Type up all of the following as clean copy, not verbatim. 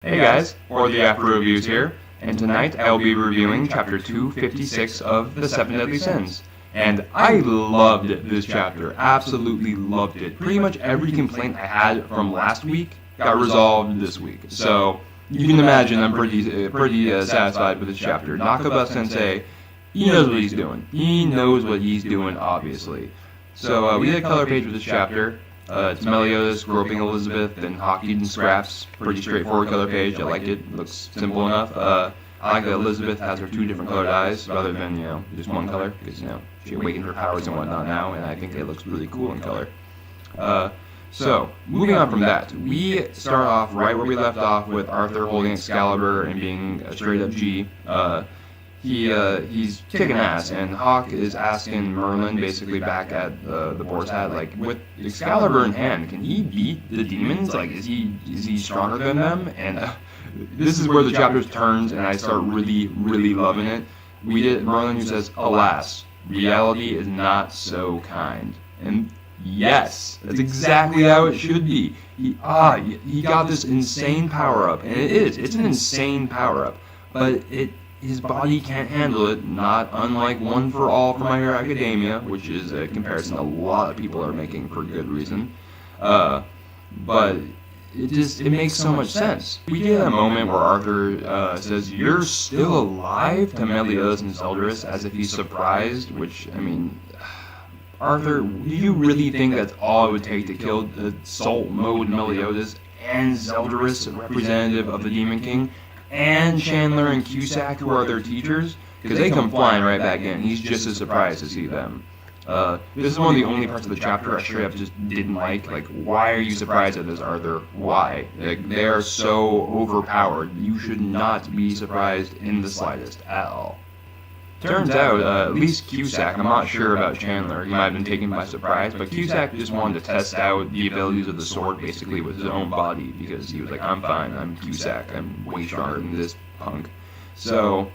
Hey guys, ForTheAfro Reviews here, and tonight I'll be reviewing chapter 256 of The Seven Deadly Sins. And I loved this chapter, absolutely loved it. Pretty much every complaint I had from last week got resolved this week. So you can imagine I'm pretty satisfied with this chapter. Nakaba-sensei, he knows what he's doing. He knows what he's doing, obviously. So we did a color page with this chapter. It's Meliodas groping Elizabeth and Hawk eating scraps. Pretty straightforward color page. I like it. Looks simple enough. I like that Elizabeth has her two different colored eyes rather than, just one color, because, she awakened her powers and whatnot now, and I think it looks really cool in color. So, moving on from that, we start off right where we left off with Arthur holding Excalibur and being a straight-up G. He's kicking ass, and Hawk is asking Merlin, basically back at the boar's hat, like, with Excalibur in hand, can he beat the demons? Like, is he stronger than them? And this is where the chapter turns, and I start really, really loving it. We get Merlin who says, "Alas, reality is not so kind." And yes, that's exactly how it should be. He got this insane power-up, and it's an insane power-up, but his body can't handle it, not unlike One for All from My Hero Academia, which is a comparison a lot of people are making for good reason. But it makes so much sense. We get a moment where Arthur says, "You're still alive?" to Meliodas and Zeldris, as if he's surprised, which, Arthur, do you really think that's all it would take to kill the Salt Mode Meliodas and Zeldris, representative of the Demon King? And Chandler and Cusack, who are their teachers, because they come flying right back in. He's just as surprised to see them. This is one of the only parts of the chapter I straight up just didn't like. Like, why are you surprised at this, Arthur? Why? Like, they are so overpowered. You should not be surprised in the slightest at all. Turns out, at least Cusack, I'm not sure about Chandler, he might have been taken by surprise, but Cusack just wanted to test out the abilities of the sword basically with his own body, because he was like, I'm fine, I'm Cusack, I'm way stronger than this punk. So,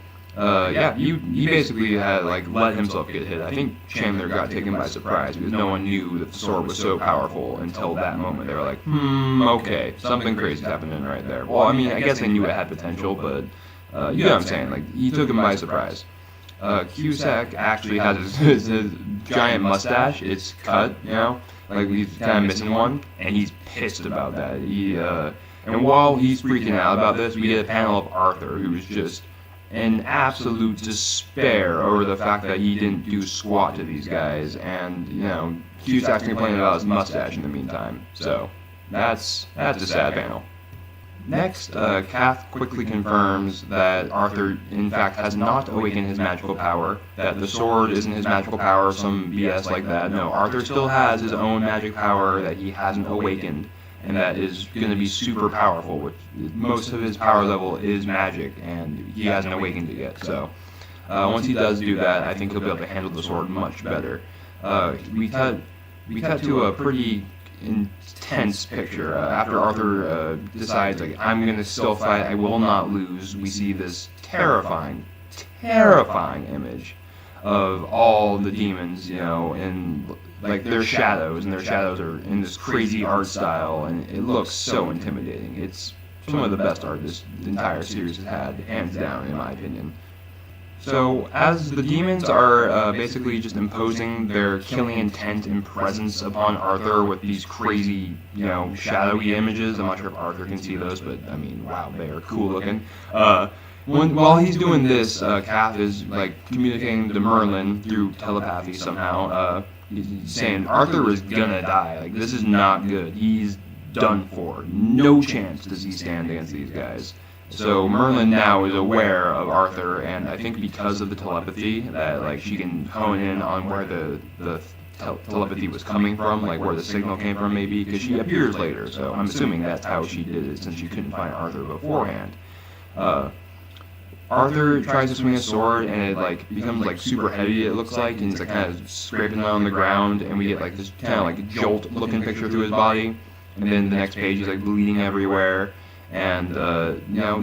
he basically had, let himself get hit. I think Chandler got taken by surprise, because no one knew that the sword was so powerful until that moment. They were like, okay, something crazy's happening right there. Well, I guess they knew it had potential, but, you know what I'm saying, he took him by surprise. Cusack actually has his giant mustache. It's cut, he's kind of missing one, and he's pissed about that. And while he's freaking out about this, we get a panel of Arthur, who's just in absolute despair over the fact that he didn't do squat to these guys, and, Cusack's complaining about his mustache in the meantime. So, that's a sad panel. Next, Kath quickly confirms that Arthur, in fact, has not awakened his magical power, that the sword isn't his magical power, some BS like that. No, Arthur still has his own magic power that he hasn't awakened, and that is going to be super powerful, which most of his power level is magic, and he hasn't awakened it yet. So, once he does do that, I think he'll be able to handle the sword much better. We cut to a pretty intense picture. After Arthur decides, I'm going to still fight, I will not lose, we see this terrifying image of all the demons, in, their shadows, and their shadows are in this crazy art style, and it looks so intimidating. It's some of the best art this entire series has had, hands down, in my opinion. So, as the demons are basically just imposing their killing intent and presence upon Arthur with these crazy, shadowy images, I'm not sure if Arthur can see those, but, wow, they are cool looking. While he's doing this, Kath is, communicating to Merlin through telepathy somehow, he's saying, Arthur is gonna die, this is not good, he's done for, no chance does he stand against these guys. So Merlin now is aware of Arthur, and I think because of the telepathy, that she can hone in on where the telepathy was coming from, where the signal came from maybe, because she appears later, so I'm assuming that's how she did it, since she couldn't find Arthur beforehand. Arthur tries to swing a sword, and it becomes super heavy, it looks like, and he's kind of scraping it on the ground, and we get this kind of jolt looking picture through his body, and then the next page he's bleeding everywhere. And,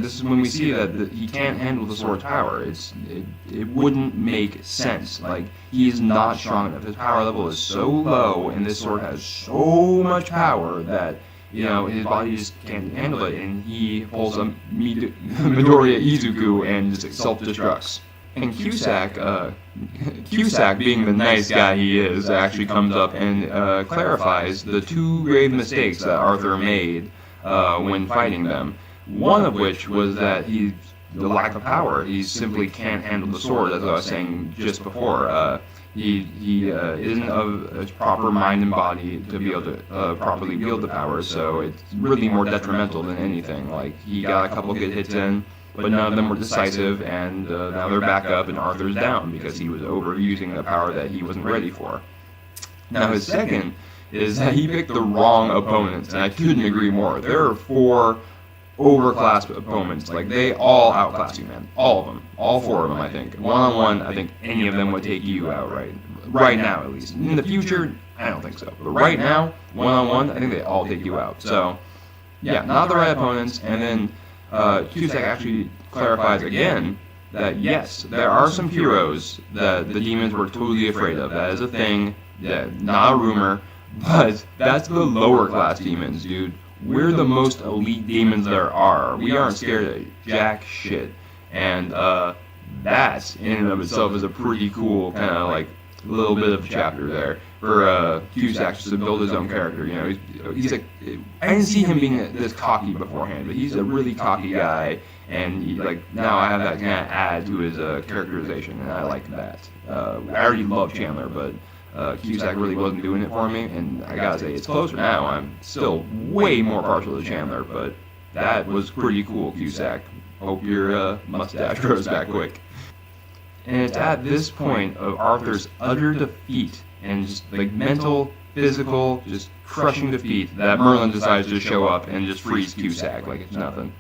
this is when we see that he can't handle the sword's power. It wouldn't make sense. He is not strong enough. His power level is so low, and this sword has so much power that his body just can't handle it, and he pulls a Midoriya Izuku and just self-destructs. And Cusack, being the nice guy he is, actually comes up and clarifies the two grave mistakes that Arthur made when fighting them. One of which was that the lack of power. He simply can't handle the sword, as I was saying just before. He isn't of a proper mind and body to be able to properly wield the power, so it's really more detrimental than anything. Like, he got a couple good hits in, but none of them were decisive, and now they're back up and Arthur's down because he was overusing the power that he wasn't ready for. Now his second is that he picked the wrong opponents, and I couldn't agree more. There are 4 overclassed opponents. Like, they all outclass you, man. All of them. All 4 of them, I think. One-on-one, I think any of them would take you out, right now, at least. In the future, I don't think so. But right now, one-on-one, I think they all take you out. So, yeah, not the right opponents. And then Cusack actually clarifies again that, yes, there are some heroes that the demons were totally afraid of. That is a thing. Yeah, not a rumor. But that's the lower-class demons, dude. We're the most elite demons there are. We aren't scared of jack shit. And that, in and of itself, is a pretty cool kind of, like, little bit of a chapter there for Cusack just to build his own character. He's like, I didn't see him being this cocky beforehand, but he's a really cocky guy, and now I have that kind of add to his characterization, and I like that. I already love Chandler, but Cusack really wasn't doing it for me, and I gotta say, it's closer now. I'm still way more partial to Chandler, but that was pretty cool, Cusack. Hope your mustache grows back quick. And it's at this point of Arthur's utter defeat, and just like mental, physical, just crushing defeat, that Merlin decides to show up and just frees Cusack like it's nothing.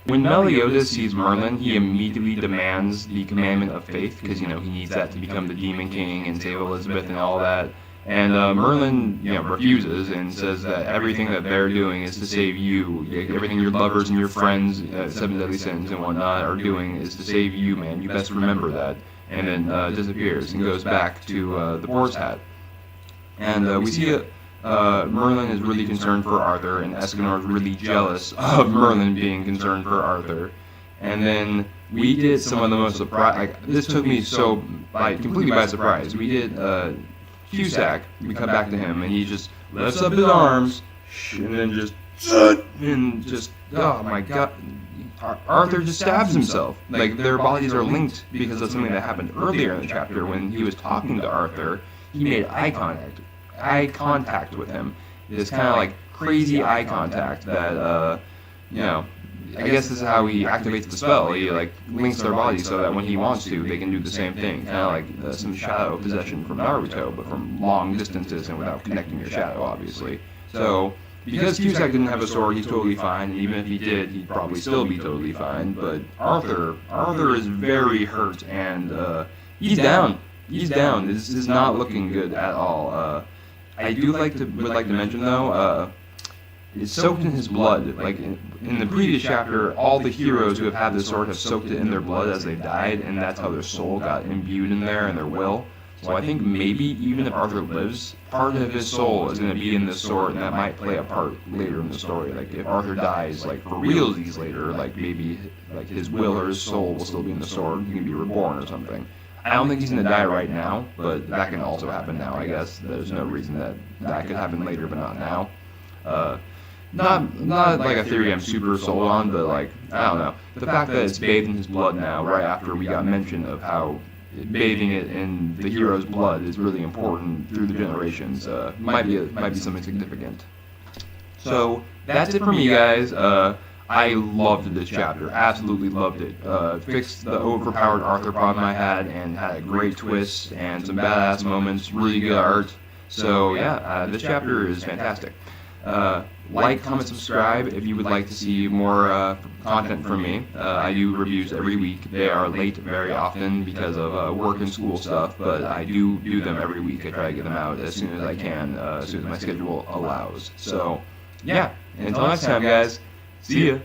When Meliodas sees Merlin, he immediately demands the commandment of faith, because, he needs that to become the Demon King and save Elizabeth and all that. And Merlin, refuses and says that everything that they're doing is to save you. Everything your lovers and your friends, 7 Deadly Sins and whatnot, are doing is to save you, man. You best remember that. And then disappears and goes back to the boar's hat. And we see that Merlin is really concerned for Arthur, and Escanor is really jealous of Merlin being concerned for Arthur. And then we did some of the most this took me completely by surprise. We did Cusack. We cut back to him, and he just lifts up his arms, and then just oh my god. Arthur just stabs himself. Like, their bodies are linked because of something that happened earlier in the chapter when he was talking to Arthur. He made eye contact with him. This kind of like crazy eye contact that, I guess this is how he activates the spell. He links their bodies so that when he wants to, they can do the same thing. Kind of like some shadow possession from Naruto, but from long distances and without connecting your shadow, obviously. So, because Cusack didn't have a sword, he's totally fine. And even if he did, he'd probably still be totally fine. But Arthur is very hurt, and he's down. He's down. This is not looking good at all. I would like to mention though, it's soaked in his blood. Like in the previous chapter, all the heroes who have had this sword have soaked it in their blood as they died, and that's how their soul got imbued in there and their will. So I think maybe even if Arthur lives, part of his soul is going to be in this sword, and that might play a part later in the story. Like if Arthur dies, like for realsies later, like maybe like his will or his soul will still be in the sword. He can be reborn or something. I don't think he's going to die right now, but that can also happen now, I guess. There's no reason that could happen later, but not now. Not like a theory I'm super sold on, but like, I don't know. The fact that it's bathed in his blood now, right after we got mention of how bathing it in the hero's blood is really important through the generations, might be something significant. So, that's it for me, guys. I loved this chapter, absolutely loved it. Fixed the overpowered Arthur problem I had, and had a great twist and some badass moments, really good art. So yeah, this chapter is fantastic. Like, comment, subscribe if you would like to see more content from me. I do reviews every week. They are late very often because of work and school stuff, but I do them every week. I try to get them out as soon as I can, as soon as my schedule allows. So yeah, until next time, guys. See ya.